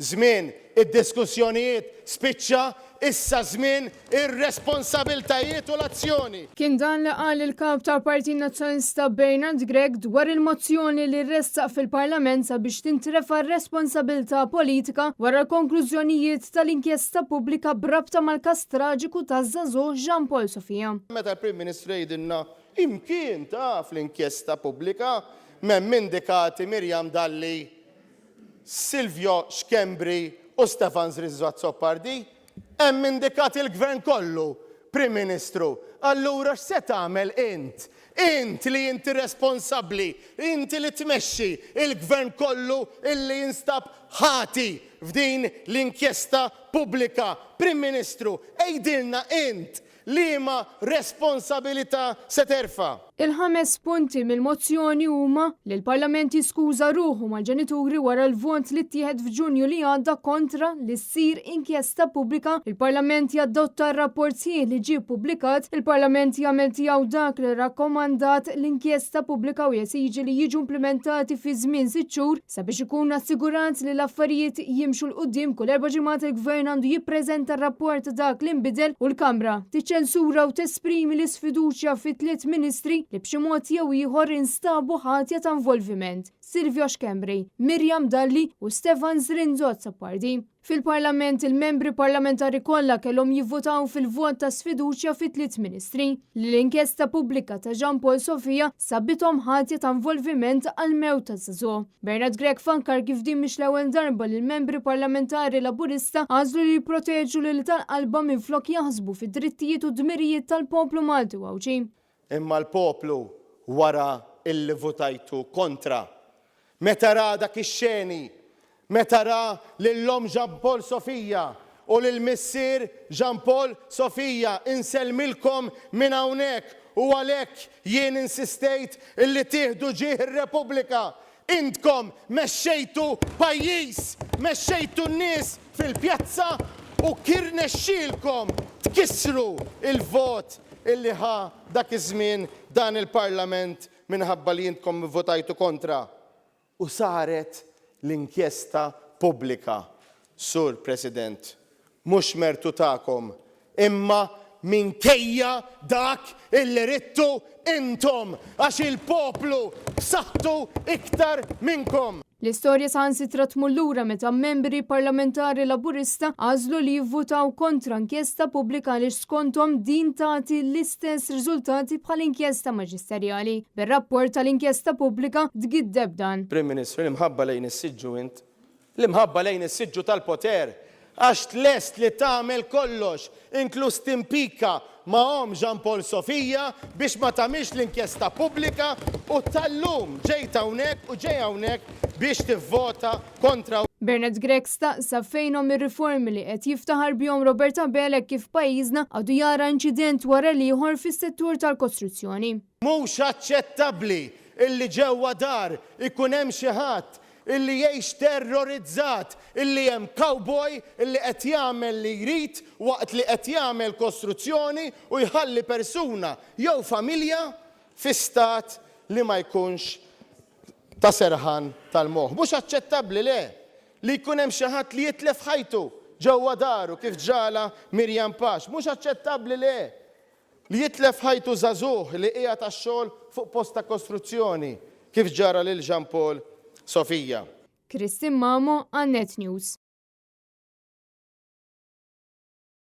żmien id-diskussjonijiet spiċċa, issa żmien ir-responsabiltajiet u l-azzjoni. Kien dan li qal il-kap tal-Partit Nazzjonalista Bernard Gregg dwar il-mozzjoni li ressaq fil-Parlament sabiex tintrefa r-responsabilità politika wara l-konklużjonijiet tal-inkjesta pubblika brabta mal-każ traġiku taż-żagħżugħ Jean Paul Sofia. Meta l-Prim Ministru jgħidilna imkien taf l-inkjesta pubblika m'hemm indikati Miriam Dalli, Silvio Xkembri u Stefan Zrizzo-Zoppardi, hemm indikati l-Gvern kollu, Prim Ministru. Allura x'se tagħmel int? Int li inti responsabbli, inti li tmexxi il-Gvern kollu illi jinstab ħati f'din l-inkjesta pubblika. Prim Ministru, ejdilna int liema responsabilità se terfa'. Il-5 punti mill-mozzjoni huma li l-Parlament jiskuża ruħu mal-ġenituri wara l-vot li ttieħed f'Ġunju li għadda kontra li ssir inkjesta pubblika, il-Parlament jadotta r-rapport sieħ li ġie ppubblikat, il-Parlament jagħmel tiegħu dak li rakkomandat l-inkjesta pubblika u jesiġi li jiġu implementati fi żmien 6 xhur sabiex ikun assigurat li l-affarijiet jimxu l qudiem kull 4 ġimgħat il-Gvern għandu jippreżenta r-rapport dak li nbidel u l-Kamra tiċċensura u tesprimi l-isfiduċja fi 3 ministri li b'xi mod jew ieħor instabu ħatja ta' involviment: Silvio Xkembri, Miriam Dalli u Stefan Zrizzo-Zoppardi. Fil-Parlament il-membri parlamentari kollha kellhom jivvotaw fil-vot ta' sfiduċja fi 3 ministri li l-inkjesta pubblika ta' Jean Paul Sofia sabbithom ħatja ta' involviment għal mewt ta' żagħżugħ. Bernard Gregg fankar kif din mhix l-ewwel darba li l-membri parlamentari Laburista għażlu li jipproteġu lil tal-qalba minflok jaħsbu fid-drittijiet u dmirijiet tal-poplu Malti Wawċi. Imma l-poplu wara illi votajtu kontra. Meta ra dak ix-xeni, meta ra lill-om Jean Paul Sofia u lill-missier Jean Paul Sofia insellmilkom minn hawnhekk u għalhekk jien insistejt illi tieħdu ġieħ ir-Repubblika. Intkom mexxejtu pajjiż, mexxejtu n-nies fil-pjazza u kirnexxielkom tkissru il-vot illi ħa dak iż-żmien dan il-Parlament minħabba li intkom votajtu kontra. U saret l-inkjesta pubblika. Sur President, mhux mertu tagħkom, imma minkejja dak illi rittu intom għax il-poplu b'saħħtu iktar minnkom. L-istorja saħansitra tmur lura meta membri parlamentari Laburista għażlu li jivvutaw kontra inkjesta pubblika li skontom din tagħti l-istess riżultati bħal inkjesta maġisterjali. Bir-rapport tal-inkjesta pubblika tgiddeb dan. Prim Ministru, l-imħabba lejn is-siġġu int, l-imħabba lejn is-siġġu tal-poter, għax tlest li tagħmel kollox, inkluż timpika ma'hom Jean Paul Sofia biex ma tagħmilx l-inkjesta pubblika u tal-lum ġejt hawnhekk u ġej hawnhekk biex tivvota kontra. Bernard Gregg staqsa fejnhom ir-riformi li qed jiftaħar bihom Roberta Belek kif pajjiżna għadu jara inċident wara ieħor fis-settur tal-kostruzzjoni. Mhux aċċettabbli illi ġewwa dar ikun hemm xi ħadd illi jgħix terrorizzat, illi hemm cowboy illi qed jagħmel li jrid waqt li qed jagħmel kostruzzjoni u jħalli persuna jew familja fi stat li ma jkunx ta' serħan tal-moħħ. Mhux aċċettabbli le li jkun hemm xi ħadd li jitlef ħajtu ġewwa daru kif ġala Mirjam Pax. Mhux aċċettabbli le li jitlef ħajtu żagħżugħ li qiegħed tax-xogħol fuq post ta' kostruzzjoni kif ġara lil Jean Paul Sofia. Kristin Mamo, għan Net News.